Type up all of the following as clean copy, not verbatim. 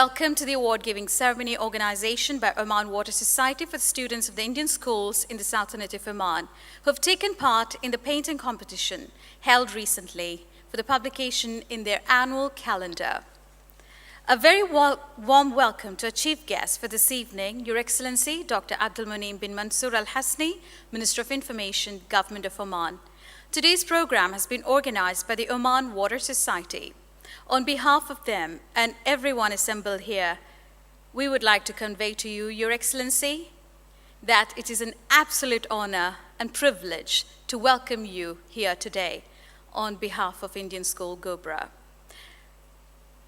Welcome to the award-giving ceremony organization by Oman Water Society for the students of the Indian schools in the Sultanate of Oman who have taken part in the painting competition held recently for the publication in their annual calendar. A very warm welcome to our chief guest for this evening, Your Excellency Dr. Abdul Munim bin Mansour Al Hasni, Minister of Information, Government of Oman. Today's program has been organized by the Oman Water Society. On behalf of them and everyone assembled here, we would like to convey to you, Your Excellency, that it is an absolute honor and privilege to welcome you here today on behalf of Indian School Ghubra.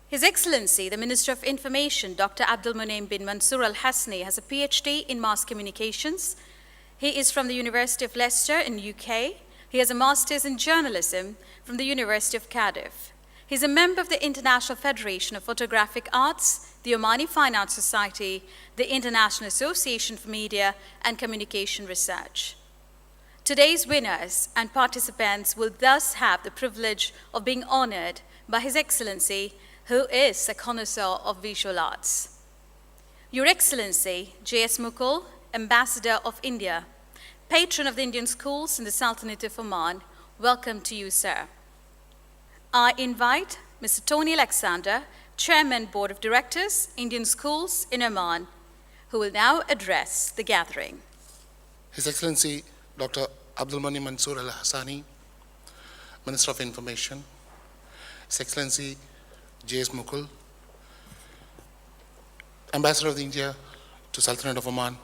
His Excellency, the Minister of Information, Dr. Abdul Munim bin Mansour Al Hasni, has a PhD in Mass Communications. He is from the University of Leicester in UK. He has a Master's in Journalism from the University of Cardiff. He's a member of the International Federation of Photographic Arts, the Omani Fine Arts Society, the International Association for Media and Communication Research. Today's winners and participants will thus have the privilege of being honored by His Excellency, who is a connoisseur of visual arts. Your Excellency, J.S. Mukul, Ambassador of India, patron of the Indian schools in the Sultanate of Oman, welcome to you, sir. I invite Mr. Tony Alexander, Chairman, Board of Directors, Indian Schools in Oman, who will now address the gathering. His Excellency Dr. Abdul Munim Mansour Al Hasni, Minister of Information, His Excellency J.S. Mukul, Ambassador of India to Sultanate of Oman,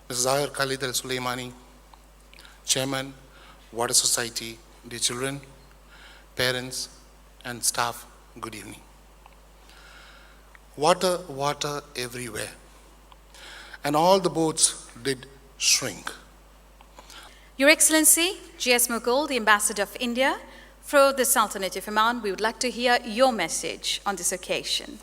Mr. Zahir Khalid Al Sulaimani, Chairman, Water Society, dear children, parents, and staff, good evening. Water, water everywhere. And all the boats did shrink. Your Excellency, J.S. Mukul, the Ambassador of India, for the Sultanate of Oman, we would like to hear your message on this occasion.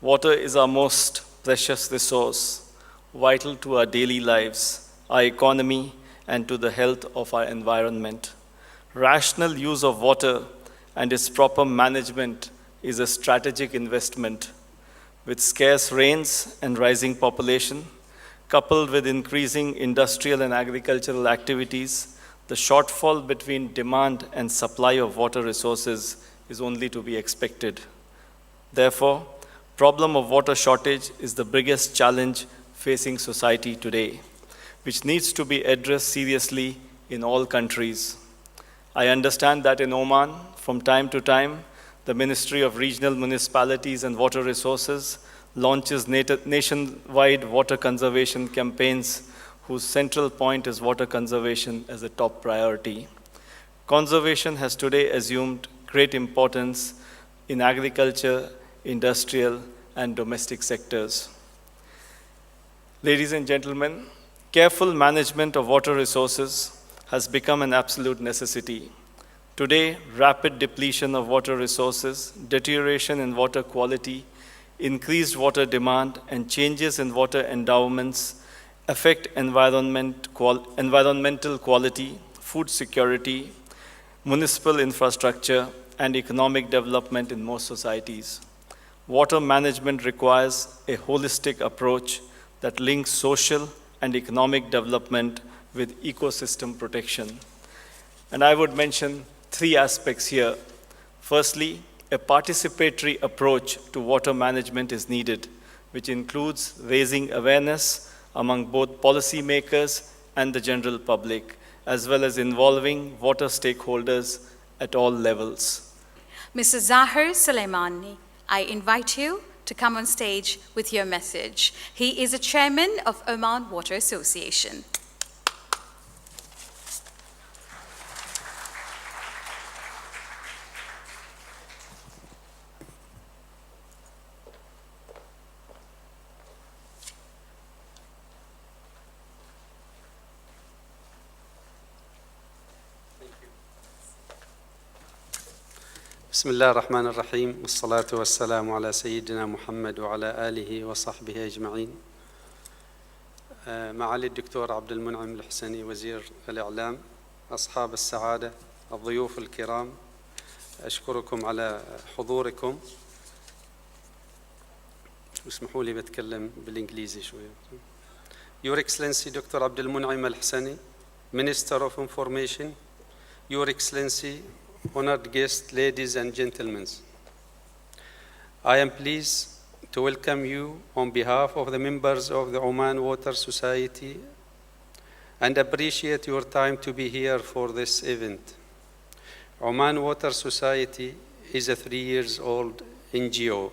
Water is our most precious resource, vital to our daily lives, our economy, and to the health of our environment. Rational use of water and its proper management is a strategic investment. With scarce rains and rising population, coupled with increasing industrial and agricultural activities, the shortfall between demand and supply of water resources is only to be expected. Therefore, problem of water shortage is the biggest challenge facing society today, which needs to be addressed seriously in all countries. I understand that in Oman, from time to time, the Ministry of Regional Municipalities and Water Resources launches nationwide water conservation campaigns whose central point is water conservation as a top priority. Conservation has today assumed great importance in agriculture, industrial, and domestic sectors. Ladies and gentlemen, careful management of water resources has become an absolute necessity. Today, rapid depletion of water resources, deterioration in water quality, increased water demand, and changes in water endowments affect environmental quality, food security, municipal infrastructure, and economic development in most societies. Water management requires a holistic approach that links social and economic development with ecosystem protection. And I would mention three aspects here. Firstly, a participatory approach to water management is needed, which includes raising awareness among both policymakers and the general public, as well as involving water stakeholders at all levels. Mr. Zahir Sulaimani, I invite you to come on stage with your message. He is a chairman of Oman Water Association. Thank you. بسم الله الرحمن الرحيم والصلاة والسلام على سيدنا محمد وعلى آله وصحبه أجمعين. معالي الدكتور عبد المنعم الحسني وزير الإعلام، أصحاب السعادة، الضيوف الكرام، أشكركم على حضوركم. اسمحوا لي بتكلم بالإنجليزي شوية. Your Excellency Dr. Abdul Mun'im Al-Hassani, Minister of Information, Your Excellency, honored guests, ladies and gentlemen, I am pleased to welcome you on behalf of the members of the Oman Water Society and appreciate your time to be here for this event. Oman Water Society is a 3-year-old NGO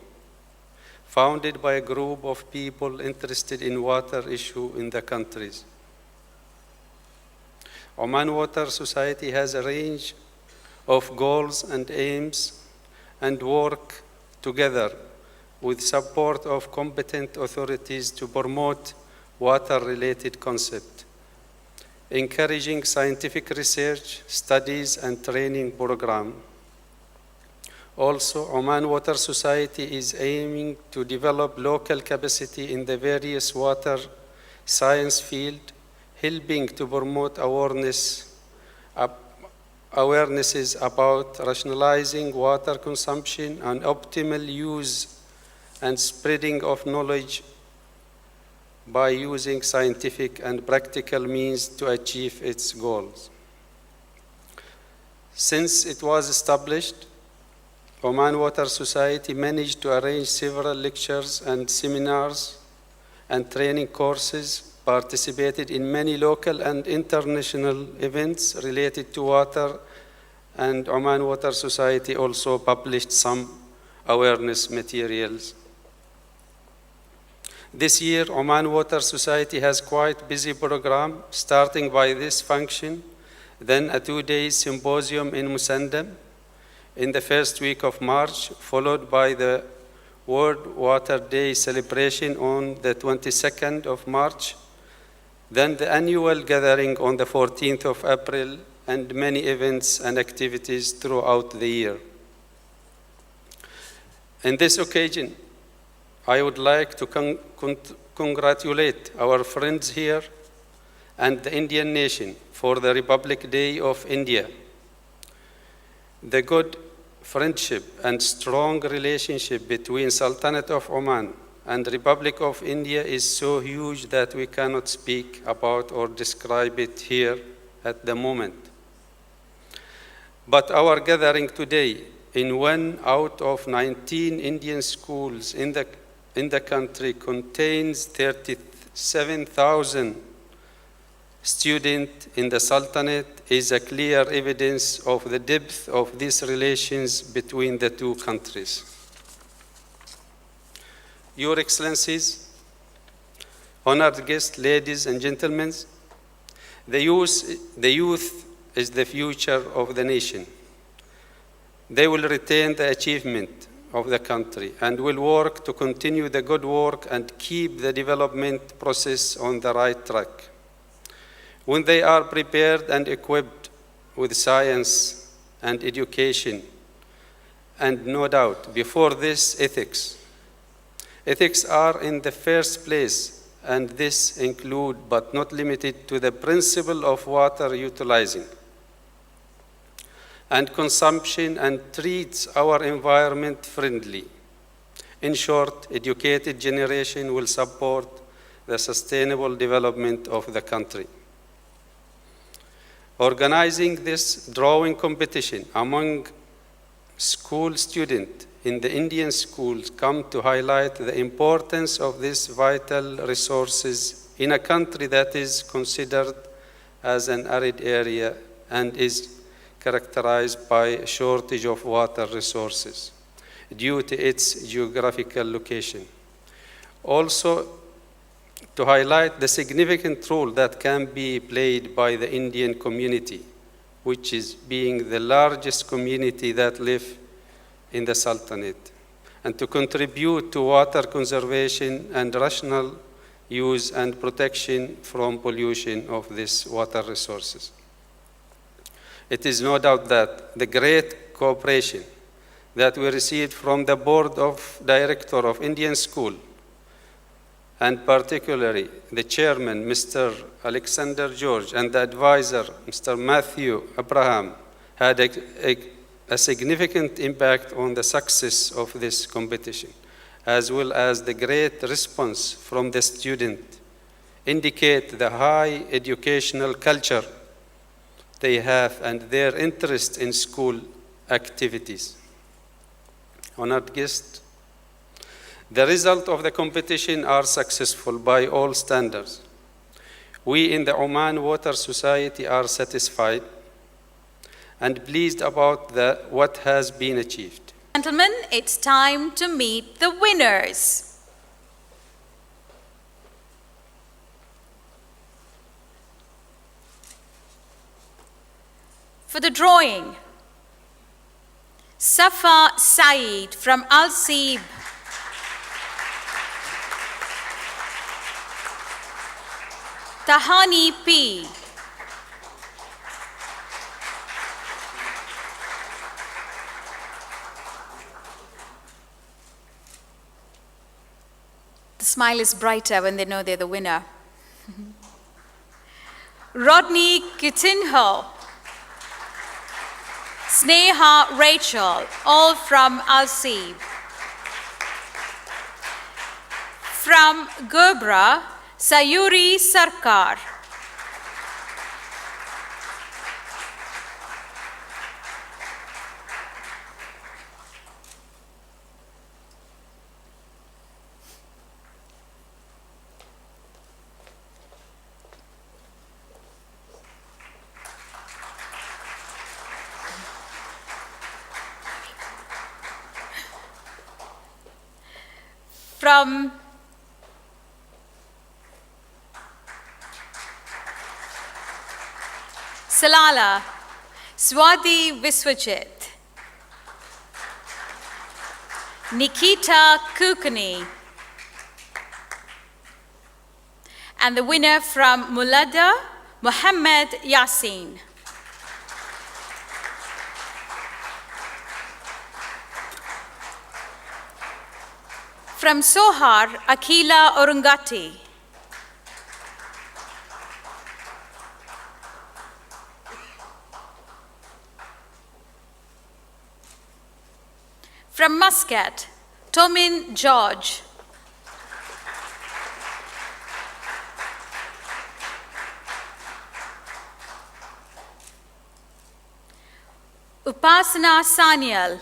founded by a group of people interested in water issue in the countries. Oman Water Society has a range of goals and aims and work together with support of competent authorities to promote water-related concepts, encouraging scientific research, studies, and training programs. Also, Oman Water Society is aiming to develop local capacity in the various water science fields, helping to promote awarenesses about rationalizing water consumption and optimal use and spreading of knowledge by using scientific and practical means to achieve its goals. Since it was established, Oman Water Society managed to arrange several lectures and seminars and training courses, participated in many local and international events related to water, and Oman Water Society also published some awareness materials. This year, Oman Water Society has quite busy program, starting by this function, then a 2-day symposium in Musandam in the first week of March, followed by the World Water Day celebration on the 22nd of March, then the annual gathering on the 14th of April, and many events and activities throughout the year. In this occasion, I would like to congratulate our friends here and the Indian nation for the Republic Day of India. The good friendship and strong relationship between Sultanate of Oman and Republic of India is so huge that we cannot speak about or describe it here at the moment. But our gathering today in one out of 19 Indian schools in the country contains 37,000 students in the Sultanate is a clear evidence of the depth of these relations between the two countries. Your Excellencies, honored guests, ladies and gentlemen, the youth is the future of the nation. They will retain the achievement of the country and will work to continue the good work and keep the development process on the right track. When they are prepared and equipped with science and education, and no doubt, before this, ethics. Ethics are in the first place, and this include but not limited to the principle of water utilizing and consumption, and treats our environment friendly. In short, educated generation will support the sustainable development of the country. Organizing this drawing competition among school students in the Indian schools come to highlight the importance of these vital resources in a country that is considered as an arid area and is characterized by a shortage of water resources due to its geographical location. Also, to highlight the significant role that can be played by the Indian community, which is being the largest community that live in the Sultanate, and to contribute to water conservation and rational use and protection from pollution of these water resources. It is no doubt that the great cooperation that we received from the Board of Director of Indian School, and particularly the chairman, Mr. Alexander George, and the advisor, Mr. Matthew Abraham, had a significant impact on the success of this competition, as well as the great response from the student, indicate the high educational culture they have and their interest in school activities. Honored guests, the result of the competition are successful by all standards. We in the Oman Water Society are satisfied and pleased about what has been achieved. Gentlemen, it's time to meet the winners. For the drawing, Safa Saeed from Al Seeb. Tahani P. The smile is brighter when they know they're the winner. Rodney Kitinho. Sneha Rachel, all from Al Seeb. From Ghubra, Sayuri Sarkar. From Salala, Swati Viswajit. Nikita Kukuni. And the winner from Mulada, Muhammad Yasin. From Sohar, Akila Orungati. From Muscat, Tomin George. Upasana Sanyal.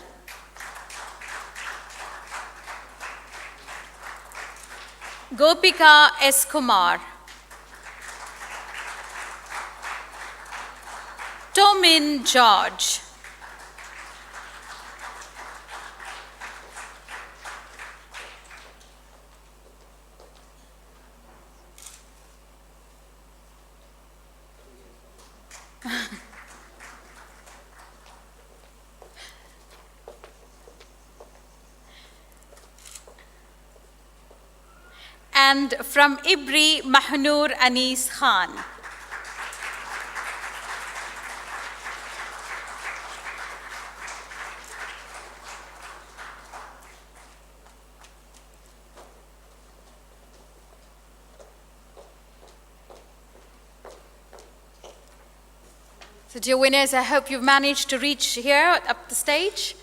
Gopika S. Kumar. Tomin George. And from Ibri, Mahnur Anis Khan. So dear winners, I hope you've managed to reach here up the stage.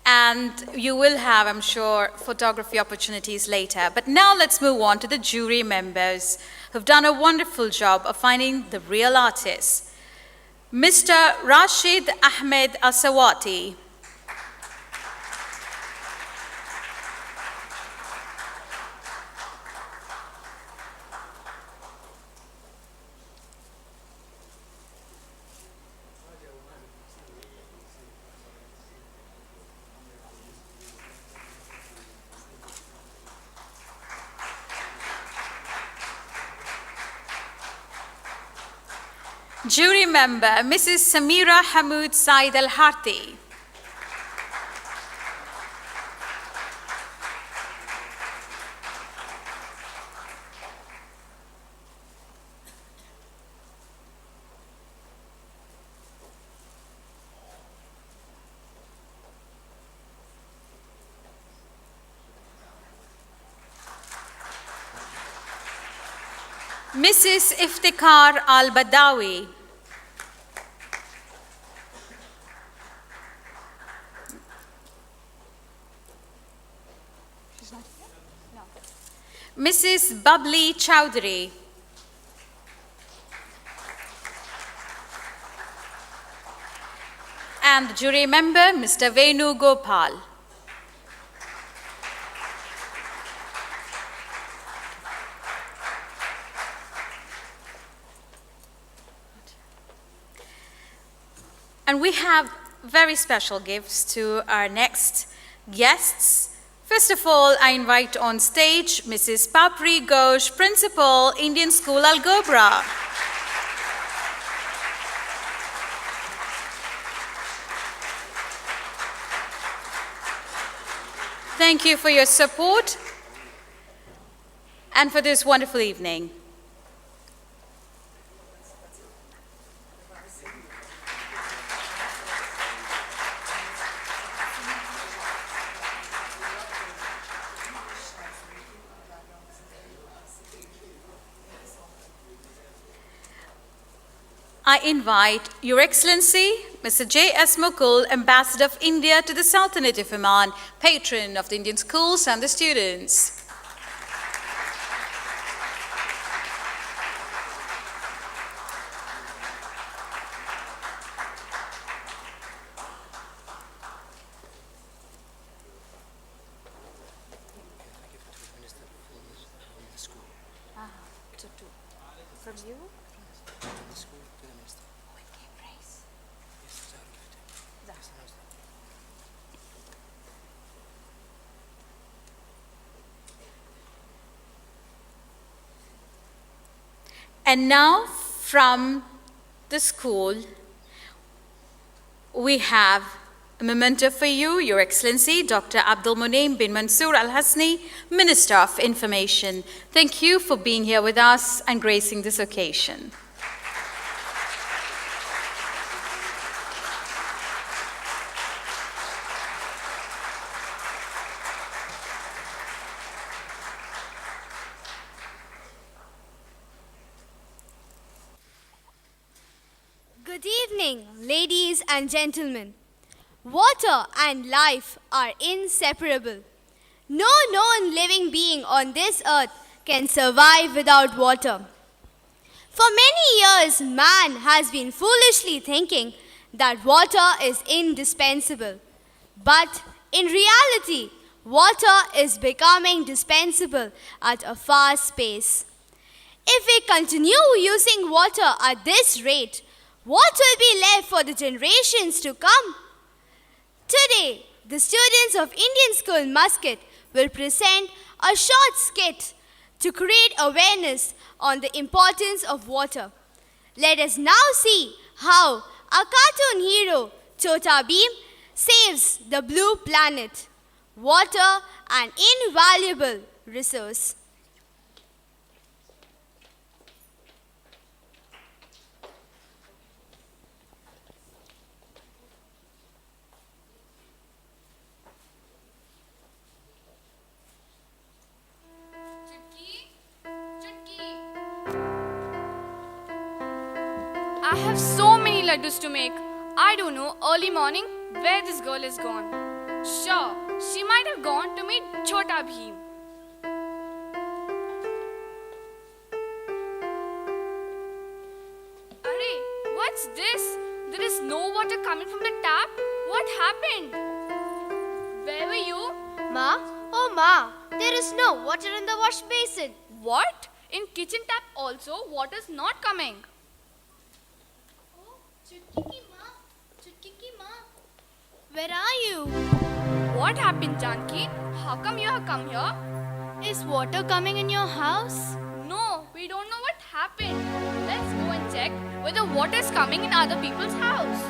And you will have, I'm sure, photography opportunities later. But now let's move on to the jury members who've done a wonderful job of finding the real artists. Mr. Rashid Ahmed Asawati. Jury member, Mrs. Samira Hamoud Said Al-Harthi. Mrs. Iftikhar Al-Badawi. Mrs. Babli Chowdhury. And the jury member, Mr. Venu Gopal. And we have very special gifts to our next guests. First of all, I invite on stage Mrs. Papri Ghosh, Principal, Indian School, Ghubra. Thank you for your support and for this wonderful evening. I invite Your Excellency, Mr. J.S. Mukul, Ambassador of India to the Sultanate of Oman, patron of the Indian schools and the students. From you? And now from the school, we have a memento for you, Your Excellency, Dr. Abdul Munaim bin Mansoor Al-Hasni, Minister of Information. Thank you for being here with us and gracing this occasion. Good evening, ladies and gentlemen. Water and life are inseparable. No known living being on this earth can survive without water. For many years, man has been foolishly thinking that water is indispensable. But in reality, water is becoming dispensable at a fast pace. If we continue using water at this rate, what will be left for the generations to come? Today, the students of Indian School Muscat will present a short skit to create awareness on the importance of water. Let us now see how a cartoon hero, Chota Bheem, saves the blue planet. Water, an invaluable resource. I have so many laddus to make. I don't know early morning where this girl is gone. Sure, she might have gone to meet Chota Bheem. Arey, what's this? There is no water coming from the tap. What happened? Where were you? Ma, oh Ma, there is no water in the wash basin. What? In kitchen tap also, water's not coming. Chutki ki ma. Where are you? What happened, Janki? How come you have come here? Is water coming in your house? No, we don't know what happened. Let's go and check whether water is coming in other people's house.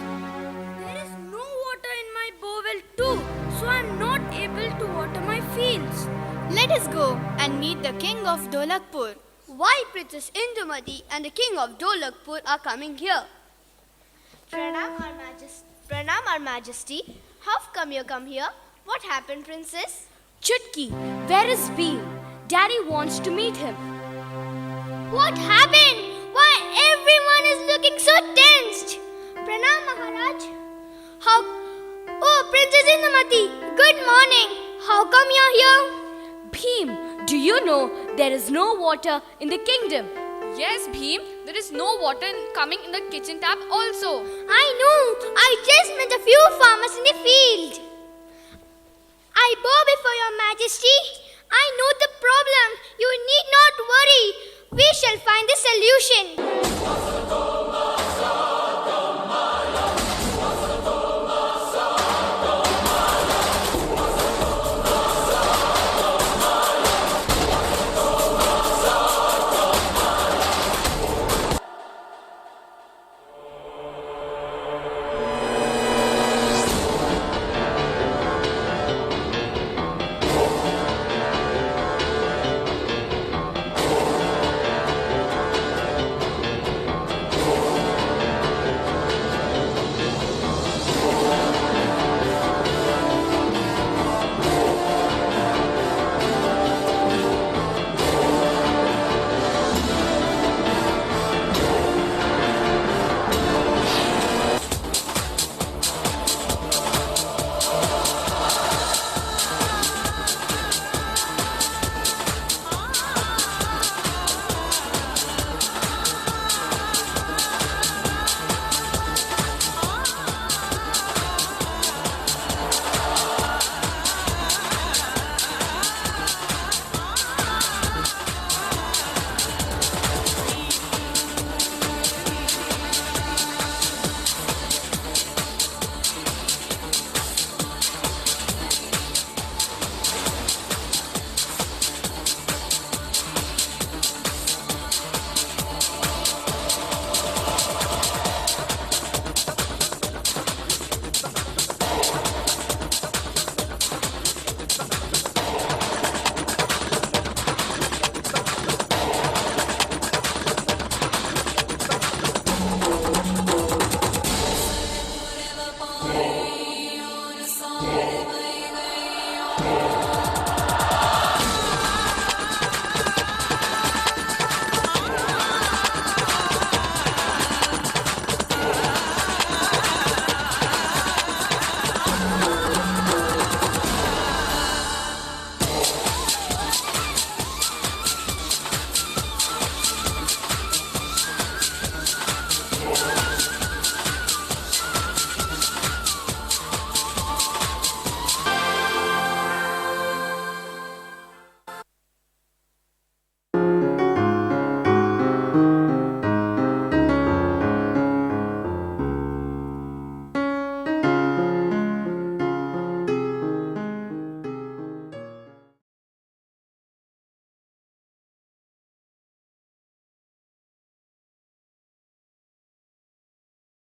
There is no water in my bowel too, so I am not able to water my fields. Let us go and meet the king of Dholakpur. Why Princess Indumati and the king of Dholakpur are coming here? Pranam, Our Majesty. How come you come here? What happened, Princess? Chutki, where is Bheem? Daddy wants to meet him. What happened? Why everyone is looking so tensed? Pranam Maharaj. How? Oh, Princess Indumati. Good morning. How come you're here? Bhim, do you know there is no water in the kingdom? Yes, Bhim, there is no water coming in the kitchen tap also. I know. I just met a few farmers in the field. I bow before your majesty. I know the problem. You need not worry. We shall find the solution.